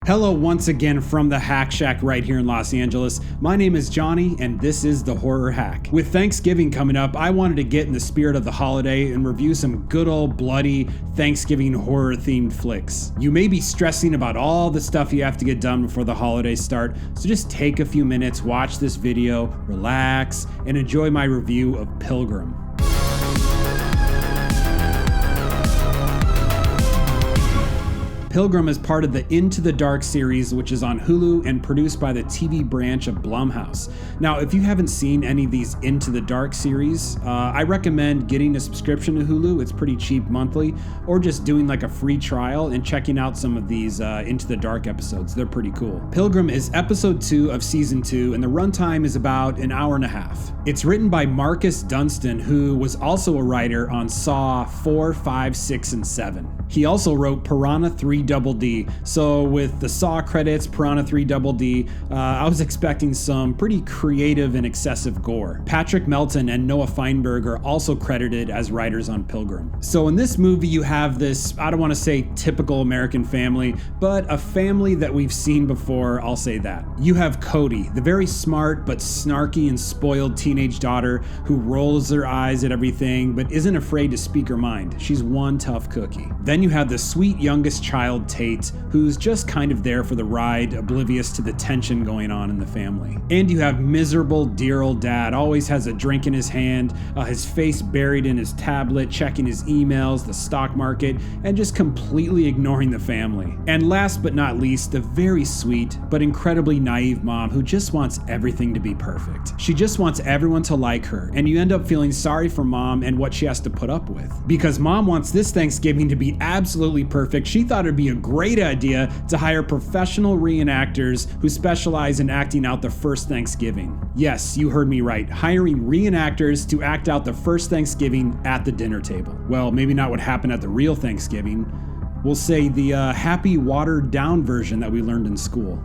Hello once again from the Hack Shack right here in Los Angeles. My name is Johnny and this is the Horror Hack. With Thanksgiving coming up, I wanted to get in the spirit of the holiday and review some good old bloody Thanksgiving horror themed flicks. You may be stressing about all the stuff you have to get done before the holidays start, so just take a few minutes, watch this video, relax, and enjoy my review of Pilgrim. Pilgrim is part of the Into the Dark series, which is on Hulu and produced by the TV branch of Blumhouse. Now, if you haven't seen any of these Into the Dark series, I recommend getting a subscription to Hulu. It's pretty cheap monthly, or just doing like a free trial and checking out some of these Into the Dark episodes. They're pretty cool. Pilgrim is episode 2 of season 2, and the runtime is about an hour and a half. It's written by Marcus Dunstan, who was also a writer on Saw 4, 5, 6, and 7. He also wrote Piranha 3DD. So with the Saw credits, Piranha 3DD, I was expecting some pretty creative and excessive gore. Patrick Melton and Noah Feinberg are also credited as writers on Pilgrim. So in this movie, you have this, I don't want to say typical American family, but a family that we've seen before, I'll say that. You have Cody, the very smart but snarky and spoiled teenage daughter who rolls her eyes at everything but isn't afraid to speak her mind. She's one tough cookie. Then you have the sweet youngest child, Tate, who's just kind of there for the ride, oblivious to the tension going on in the family. And you have miserable, dear old dad, always has a drink in his hand, his face buried in his tablet, checking his emails, the stock market, and just completely ignoring the family. And last but not least, the very sweet but incredibly naive mom who just wants everything to be perfect. She just wants everyone to like her, and you end up feeling sorry for mom and what she has to put up with. Because mom wants this Thanksgiving to be absolutely perfect, she thought it'd be a great idea to hire professional reenactors who specialize in acting out the first Thanksgiving. Yes, you heard me right, hiring reenactors to act out the first Thanksgiving at the dinner table. Well, maybe not what happened at the real Thanksgiving. We'll say the happy watered down version that we learned in school.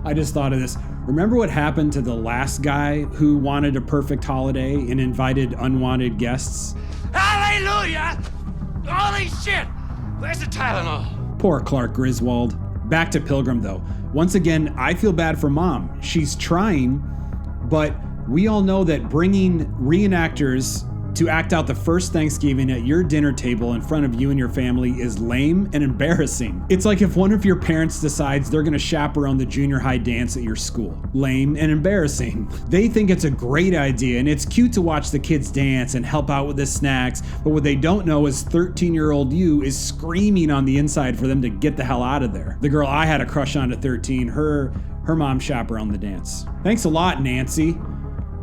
I just thought of this. Remember what happened to the last guy who wanted a perfect holiday and invited unwanted guests? Hallelujah! Holy shit! Where's the Tylenol? Poor Clark Griswold. Back to Pilgrim though. Once again, I feel bad for mom. She's trying, but we all know that bringing reenactors to act out the first Thanksgiving at your dinner table in front of you and your family is lame and embarrassing. It's like if one of your parents decides they're gonna chaperone the junior high dance at your school. Lame and embarrassing. They think it's a great idea and it's cute to watch the kids dance and help out with the snacks, but what they don't know is 13-year-old you is screaming on the inside for them to get the hell out of there. The girl I had a crush on at 13, her mom chaperoned the dance. Thanks a lot, Nancy.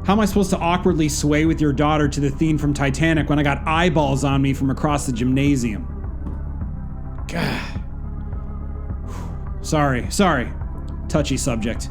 How am I supposed to awkwardly sway with your daughter to the theme from Titanic when I got eyeballs on me from across the gymnasium? God. Sorry. Touchy subject.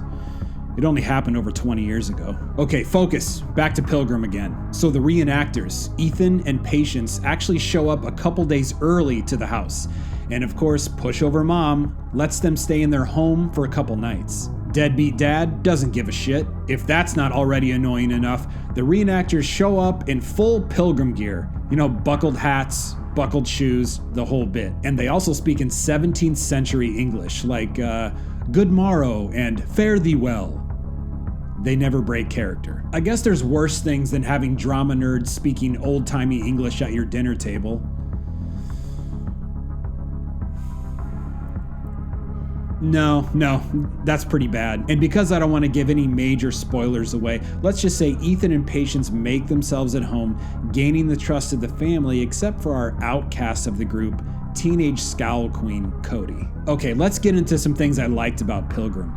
It only happened over 20 years ago. Okay, focus. Back to Pilgrim again. So the reenactors, Ethan and Patience, actually show up a couple days early to the house. And of course, pushover mom lets them stay in their home for a couple nights. Deadbeat dad doesn't give a shit. If that's not already annoying enough, the reenactors show up in full Pilgrim gear. You know, buckled hats, buckled shoes, the whole bit. And they also speak in 17th century English, like good morrow and fare thee well. They never break character. I guess there's worse things than having drama nerds speaking old-timey English at your dinner table. No, that's pretty bad. And because I don't want to give any major spoilers away, let's just say Ethan and Patience make themselves at home, gaining the trust of the family, except for our outcast of the group, teenage scowl queen, Cody. Okay, let's get into some things I liked about Pilgrim.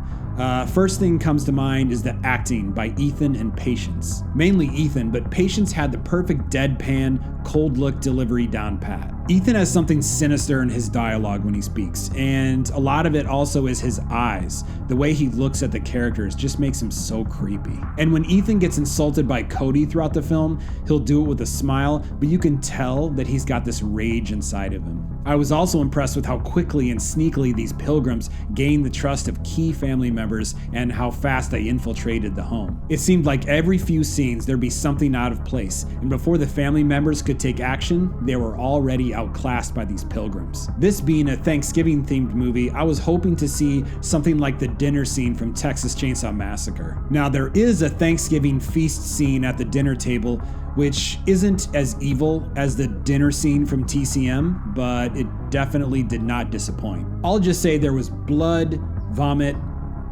First thing comes to mind is the acting by Ethan and Patience. Mainly Ethan, but Patience had the perfect deadpan, cold look delivery down pat. Ethan has something sinister in his dialogue when he speaks, and a lot of it also is his eyes. The way he looks at the characters just makes him so creepy. And when Ethan gets insulted by Cody throughout the film, he'll do it with a smile, but you can tell that he's got this rage inside of him. I was also impressed with how quickly and sneakily these pilgrims gained the trust of key family members and how fast they infiltrated the home. It seemed like every few scenes there'd be something out of place, and before the family members could take action, they were already outclassed by these pilgrims. This being a Thanksgiving-themed movie, I was hoping to see something like the dinner scene from Texas Chainsaw Massacre. Now, there is a Thanksgiving feast scene at the dinner table, which isn't as evil as the dinner scene from TCM, but it definitely did not disappoint. I'll just say there was blood, vomit,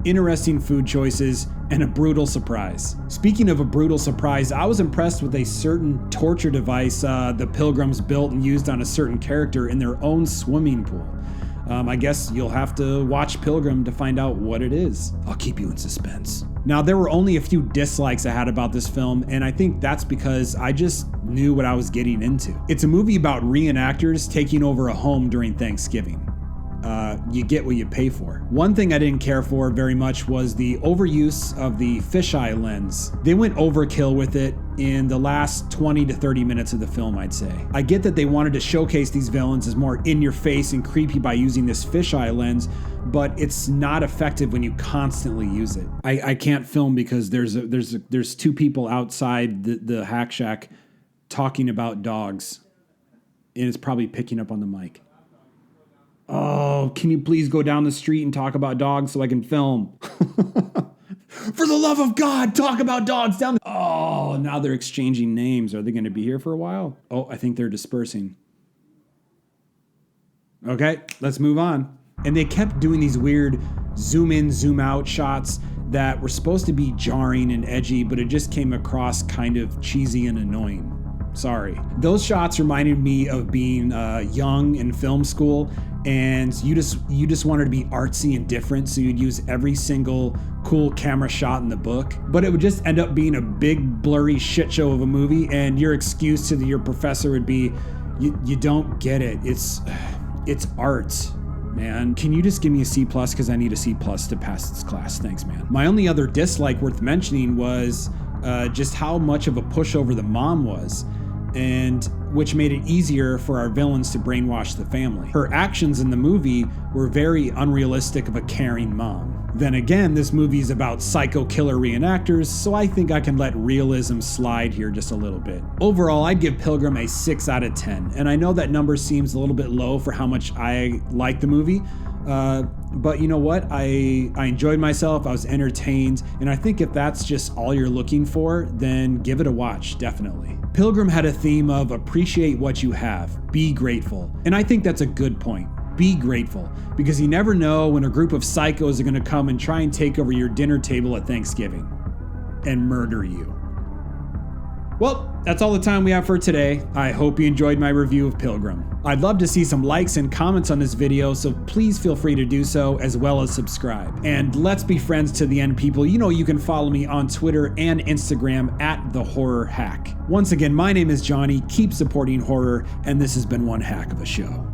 interesting food choices, and a brutal surprise. Speaking of a brutal surprise, I was impressed with a certain torture device the pilgrims built and used on a certain character in their own swimming pool. I guess you'll have to watch Pilgrim to find out what it is. I'll keep you in suspense. Now, there were only a few dislikes I had about this film, and I think that's because I just knew what I was getting into. It's a movie about reenactors taking over a home during Thanksgiving. You get what you pay for. One thing I didn't care for very much was the overuse of the fisheye lens. They went overkill with it in the last 20 to 30 minutes of the film, I'd say. I get that they wanted to showcase these villains as more in your face and creepy by using this fisheye lens, but it's not effective when you constantly use it. I can't film because there's two people outside the hack shack talking about dogs, and it's probably picking up on the mic. Oh, can you please go down the street and talk about dogs so I can film? For the love of God, talk about dogs down. Oh, now they're exchanging names. Are they going to be here for a while? Oh, I think they're dispersing. Okay, let's move on. And they kept doing these weird zoom in, zoom out shots that were supposed to be jarring and edgy, but it just came across kind of cheesy and annoying. Sorry. Those shots reminded me of being young in film school, and you just wanted to be artsy and different, so you'd use every single cool camera shot in the book. But it would just end up being a big blurry shit show of a movie, and your excuse to your professor would be, you don't get it. It's art, man. Can you just give me a C+, because I need a C+ to pass this class? Thanks, man. My only other dislike worth mentioning was just how much of a pushover the mom was, and which made it easier for our villains to brainwash the family. Her actions in the movie were very unrealistic of a caring mom. Then again, this movie is about psycho killer reenactors, so I think I can let realism slide here just a little bit. Overall, I'd give Pilgrim a 6 out of 10, and I know that number seems a little bit low for how much I like the movie, but you know what? I enjoyed myself, I was entertained, and I think if that's just all you're looking for, then give it a watch, definitely. Pilgrim had a theme of appreciate what you have, be grateful, and I think that's a good point. Be grateful, because you never know when a group of psychos are going to come and try and take over your dinner table at Thanksgiving and murder you. Well, that's all the time we have for today. I hope you enjoyed my review of Pilgrim. I'd love to see some likes and comments on this video, so please feel free to do so, as well as subscribe. And let's be friends to the end, people. You know you can follow me on Twitter and Instagram at The Horror Hack. Once again, my name is Johnny. Keep supporting horror, and this has been one hack of a show.